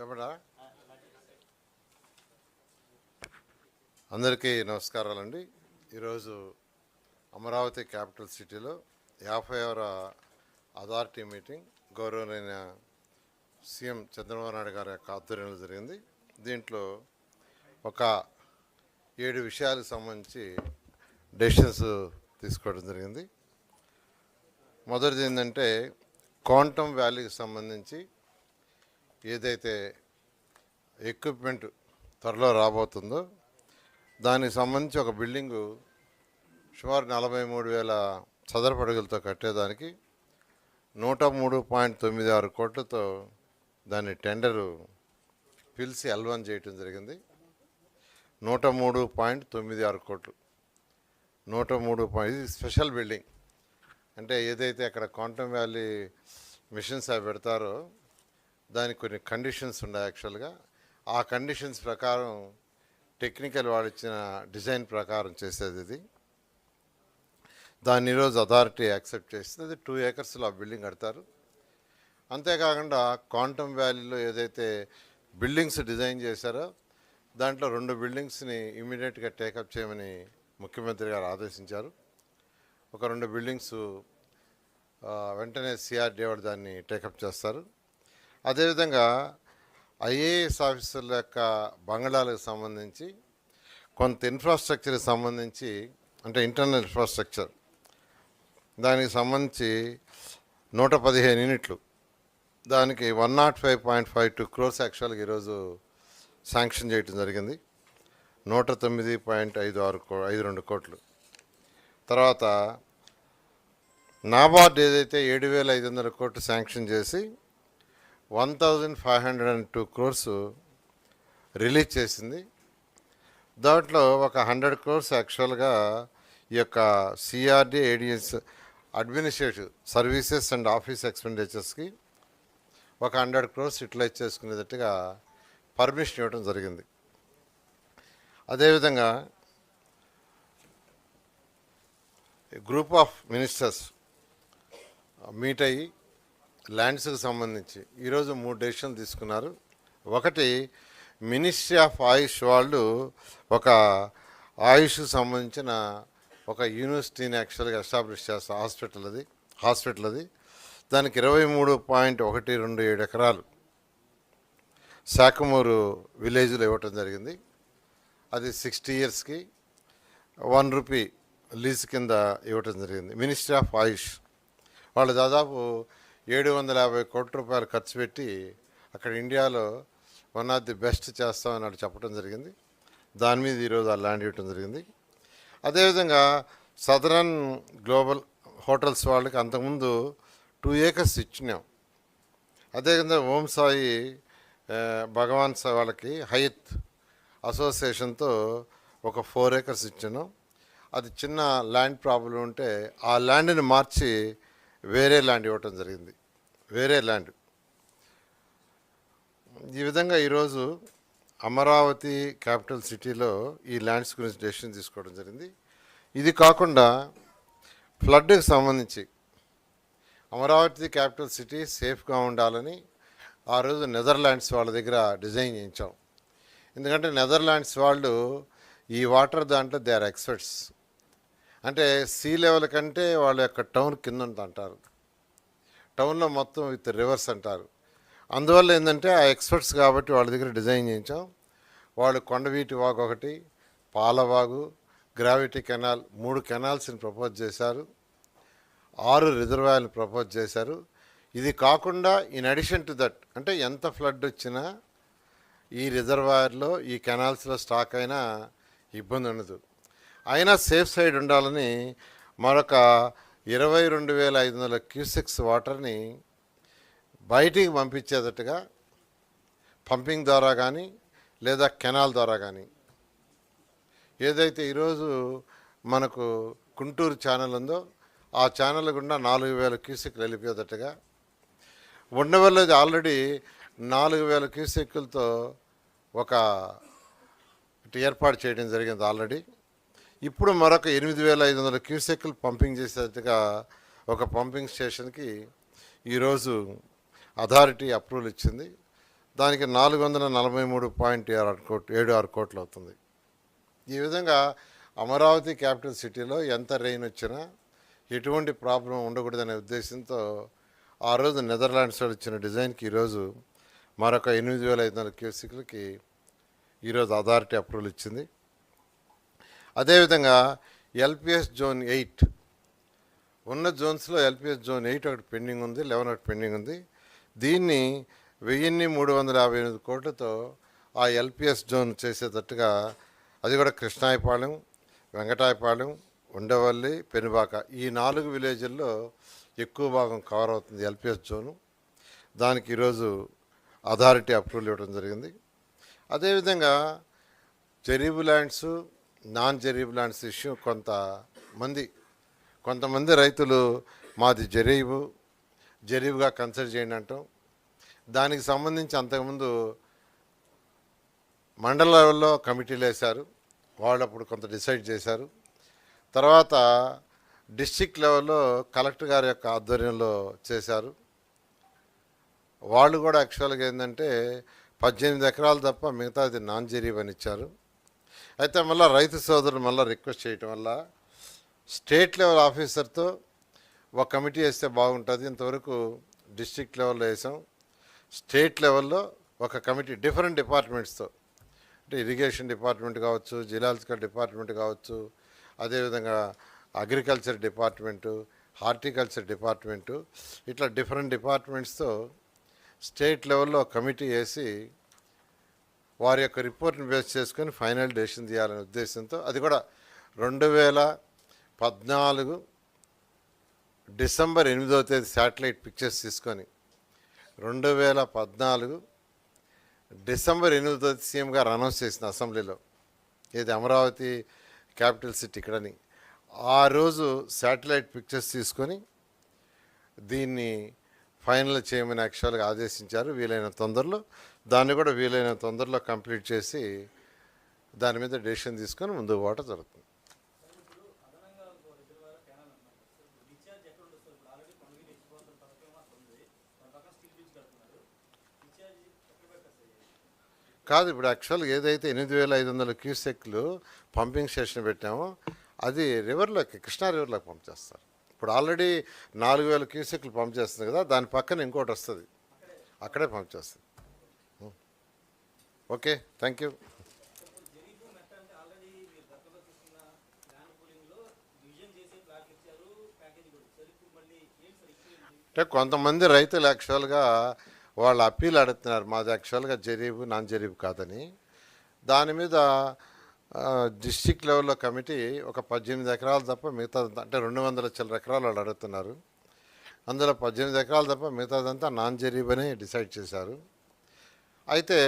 చెప్పడా అందరికీ నమస్కారాలండి. ఈరోజు అమరావతి క్యాపిటల్ సిటీలో 50వ అథారిటీ మీటింగ్ గౌరవనీయ సీఎం చంద్రబాబు నాయుడు గారి యొక్క ఆధ్వర్యంలో జరిగింది. దీంట్లో ఒక 7 విషయాలకు సంబంధించి డెసిషన్స్ తీసుకోవడం జరిగింది. మొదటిది ఏంటంటే క్వాంటమ్ వ్యాలీకి సంబంధించి ఏదైతే ఎక్విప్మెంట్ త్వరలో రాబోతుందో దానికి సంబంధించి ఒక బిల్డింగు సుమారు 43,000 చదరపు అడుగులతో కట్టేదానికి 103.96 కోట్లతో దాన్ని టెండరు పిలిచి ఎల్వన్ చేయటం జరిగింది. 103.96 కోట్లు 103. ఇది స్పెషల్ బిల్డింగ్. అంటే ఏదైతే అక్కడ క్వాంటమ్ వ్యాలీ మిషన్స్ అవి పెడతారో దానికి కొన్ని కండిషన్స్ ఉన్నాయి. యాక్చువల్గా ఆ కండిషన్స్ ప్రకారం టెక్నికల్ వాళ్ళు ఇచ్చిన డిజైన్ ప్రకారం చేసేది ఇది. దాన్ని ఈరోజు అథారిటీ యాక్సెప్ట్ చేస్తుంది. అది 2 ఏకర్స్లో ఆ బిల్డింగ్ కడతారు. అంతేకాకుండా క్వాంటమ్ వ్యాలీలో ఏదైతే బిల్డింగ్స్ డిజైన్ చేశారో దాంట్లో 2 బిల్డింగ్స్ని ఇమీడియట్గా టేకప్ చేయమని ముఖ్యమంత్రి గారు ఆదేశించారు. ఒక 2 బిల్డింగ్స్ వెంటనే సిఆర్డీ వాళ్ళు దాన్ని టేకప్ చేస్తారు. అదేవిధంగా ఐఏఎస్ ఆఫీసర్ల యొక్క బంగళాలకు సంబంధించి కొంత ఇన్ఫ్రాస్ట్రక్చర్కి సంబంధించి, అంటే ఇంటర్నల్ ఇన్ఫ్రాస్ట్రక్చర్, దానికి సంబంధించి 115 యూనిట్లు, దానికి 105.52 crores యాక్చువల్గా ఈరోజు శాంక్షన్ చేయటం జరిగింది. 109.52 కోట్లు. తర్వాత నాబార్డ్ ఏదైతే 7,500 కోట్లు శాంక్షన్ చేసి 1,502 crores రిలీజ్ చేసింది. దాంట్లో ఒక 100 crores యాక్చువల్గా ఈ యొక్క CRD ADS administrative services and office ఎక్స్పెండిచర్స్కి ఒక 100 crores యూటిలైజ్ చేసుకునేటట్టుగా పర్మిషన్ ఇవ్వడం జరిగింది. అదేవిధంగా గ్రూప్ ఆఫ్ మినిస్టర్స్ మీట్ అయ్యి ల్యాండ్స్కి సంబంధించి ఈరోజు 3 డెసిషన్లు తీసుకున్నారు. ఒకటి, మినిస్ట్రీ ఆఫ్ ఆయుష్ వాళ్ళు ఒక ఆయుష్కి సంబంధించిన ఒక యూనివర్సిటీని యాక్చువల్గా ఎస్టాబ్లిష్ చేస్తారు. హాస్పిటల్ అది దానికి 23.127 ఎకరాలు శాఖమూరు విలేజ్లో ఇవ్వటం జరిగింది. అది 60 yearsకి 1 రూపీ లీజ్ కింద ఇవ్వటం జరిగింది. మినిస్ట్రీ ఆఫ్ ఆయుష్ వాళ్ళు దాదాపు 750 కోట్ల రూపాయలు ఖర్చు పెట్టి అక్కడ ఇండియాలో వన్ ఆఫ్ ది బెస్ట్ చేస్తామని చెప్పడం జరిగింది. దాని మీద ఈరోజు ఆ ల్యాండ్ ఇవ్వటం జరిగింది. అదేవిధంగా సదరన్ గ్లోబల్ హోటల్స్ వాళ్ళకి అంతకుముందు 2 acres ఇచ్చినాం. అదేవిధంగా ఓం సాయి భగవాన్ సాయి వాళ్ళకి హయత్ అసోసియేషన్తో ఒక 4 acres ఇచ్చినాం. అది చిన్న ల్యాండ్ ప్రాబ్లం ఉంటే ఆ ల్యాండ్ని మార్చి వేరే ల్యాండ్ ఇవ్వటం జరిగింది. వేరే ల్యాండ్. ఈ విధంగా ఈరోజు అమరావతి క్యాపిటల్ సిటీలో ఈ ల్యాండ్స్ గురించి డెసిషన్ తీసుకోవడం జరిగింది. ఇది కాకుండా ఫ్లడ్కి సంబంధించి అమరావతి క్యాపిటల్ సిటీ సేఫ్గా ఉండాలని ఆ రోజు నెదర్లాండ్స్ వాళ్ళ దగ్గర డిజైన్ చేయించాం. ఎందుకంటే నెదర్లాండ్స్ వాళ్ళు ఈ వాటర్ దాంట్లో దే ఆర్ ఎక్స్పర్ట్స్. అంటే సీ లెవెల్ కంటే వాళ్ళ యొక్క టౌన్ కింద అంటారు. టౌన్లో మొత్తం విత్ రివర్స్ అంటారు. అందువల్ల ఏంటంటే ఆ ఎక్స్పర్ట్స్ కాబట్టి వాళ్ళ దగ్గర డిజైన్ చేయించాం. వాళ్ళు కొండవీటి వాగు ఒకటి, పాలవాగు, గ్రావిటీ కెనాల్ 3 కెనాల్స్ని ప్రపోజ్ చేశారు. 6 రిజర్వాయర్ని ప్రపోజ్ చేశారు. ఇది కాకుండా ఇన్ అడిషన్ టు దట్, అంటే ఎంత ఫ్లడ్ వచ్చినా ఈ రిజర్వాయర్లో ఈ కెనాల్స్లో స్టాక్ అయినా ఇబ్బంది ఉండదు. అయినా సేఫ్ సైడ్ ఉండాలని మరొక 22,500 క్యూసెక్స్ వాటర్ని బయటికి పంపించేటట్టుగా పంపింగ్ ద్వారా కానీ లేదా కెనాల్ ద్వారా కానీ, ఏదైతే ఈరోజు మనకు గుంటూరు ఛానల్ ఉందో ఆ ఛానల్ గుండా 4,000 క్యూసెక్లు వెళ్ళిపోయేటట్టుగా, ఉండవల్లిది ఆల్రెడీ 4,000 క్యూసెక్కులతో ఒక ఏర్పాటు చేయడం జరిగింది ఆల్రెడీ. ఇప్పుడు మరొక 8,500 క్యూసెక్లు పంపింగ్ చేసేట్టుగా ఒక పంపింగ్ స్టేషన్కి ఈరోజు అథారిటీ అప్రూవల్ ఇచ్చింది. దానికి 443.76 కోట్లు అవుతుంది. ఈ విధంగా అమరావతి క్యాపిటల్ సిటీలో ఎంత రెయిన్ వచ్చినా ఎటువంటి ప్రాబ్లం ఉండకూడదనే ఉద్దేశంతో ఆ రోజు నెదర్లాండ్స్ వాళ్ళు ఇచ్చిన డిజైన్కి ఈరోజు మరొక 8,500 క్యూసెక్లకి ఈరోజు అథారిటీ అప్రూవల్ ఇచ్చింది. అదేవిధంగా ఎల్పిఎస్ జోన్ 8 ఉన్న జోన్స్లో ఎల్పిఎస్ జోన్ 8 ఒకటి పెండింగ్ ఉంది, 11 ఒకటి పెండింగ్ ఉంది. దీన్ని 1,358 కోట్లతో ఆ ఎల్పిఎస్ జోన్ చేసేటట్టుగా, అది కూడా కృష్ణాయపాలెం, వెంకటాయపాలెం, ఉండవల్లి, పెనుబాక ఈ 4 విలేజ్ల్లో ఎక్కువ భాగం కవర్ అవుతుంది ఎల్పిఎస్ జోను. దానికి ఈరోజు అథారిటీ అప్రూవల్ ఇవ్వడం జరిగింది. అదేవిధంగా జరీబు ల్యాండ్స్, నాన్ జరీబు ల్యాండ్స్ ఇష్యూ కొంతమంది రైతులు మాది జరీబుగా కన్సిడర్ చేయండి అంటాం. దానికి సంబంధించి అంతకుముందు మండల లెవెల్లో కమిటీలు వేశారు, వాళ్ళు అప్పుడు కొంత డిసైడ్ చేశారు. తర్వాత డిస్ట్రిక్ట్ లెవెల్లో కలెక్టర్ గారి యొక్క ఆధ్వర్యంలో చేశారు. వాళ్ళు కూడా యాక్చువల్గా ఏంటంటే 18 ఎకరాలు తప్ప మిగతాది నాన్ జరీబ్ అని ఇచ్చారు. అయితే మళ్ళీ రైతు సోదరులు మళ్ళీ రిక్వెస్ట్ చేయటం వల్ల స్టేట్ లెవెల్ ఆఫీసర్తో ఒక కమిటీ వేస్తే బాగుంటుంది. ఇంతవరకు డిస్ట్రిక్ట్ లెవెల్లో వేసాం, స్టేట్ లెవెల్లో ఒక కమిటీ డిఫరెంట్ డిపార్ట్మెంట్స్తో, అంటే ఇరిగేషన్ డిపార్ట్మెంట్ కావచ్చు, జియోలాజికల్ డిపార్ట్మెంట్ కావచ్చు, అదేవిధంగా అగ్రికల్చర్ డిపార్ట్మెంటు, హార్టికల్చర్ డిపార్ట్మెంటు, ఇట్లా డిఫరెంట్ డిపార్ట్మెంట్స్తో స్టేట్ లెవెల్లో కమిటీ వేసి వారి యొక్క రిపోర్ట్ని బేస్ చేసుకొని ఫైనల్ డెసిషన్ తీయాలనే ఉద్దేశంతో, అది కూడా 2014 డిసెంబర్ 8వ తేదీ శాటిలైట్ పిక్చర్స్ తీసుకొని 2014 డిసెంబర్ 8వ తేదీ సీఎం గారు అనౌన్స్ చేసిన అసెంబ్లీలో, ఇది అమరావతి క్యాపిటల్ సిటీ ఇక్కడని. ఆ రోజు శాటిలైట్ పిక్చర్స్ తీసుకొని దీన్ని ఫైనల్ చేయమని యాక్చువల్గా ఆదేశించారు. దాన్ని కూడా వీలైన తొందరలో కంప్లీట్ చేసి దాని మీద డెసిషన్ తీసుకొని ముందుకు పోవటం జరుగుతుంది. కాదు, ఇప్పుడు యాక్చువల్గా ఏదైతే 8,500 క్యూసెక్లు పంపింగ్ స్టేషన్ పెట్టామో అది రివర్లోకి, కృష్ణా రివర్లోకి పంప్ చేస్తారు. ఇప్పుడు ఆల్రెడీ 4,000 క్యూసెక్లు పంప్ చేస్తుంది కదా, దాని పక్కన ఇంకోటి వస్తుంది, అక్కడే పంప్ చేస్తుంది. Okay, thank you. అంటే కొంతమంది రైతులు యాక్చువల్గా వాళ్ళు అప్పీల్ అడుగుతున్నారు, మాది యాక్చువల్గా జరీబు నాన్ జరీబు కాదని. దాని మీద డిస్ట్రిక్ట్ లెవెల్లో కమిటీ ఒక 18 ఎకరాలు తప్ప మిగతాదంతా, అంటే 200 చిల్లర ఎకరాలు వాళ్ళు అడుగుతున్నారు, అందులో 18 ఎకరాలు తప్ప మిగతాదంతా నాన్ జరీబ్ అని డిసైడ్ చేశారు. అయితే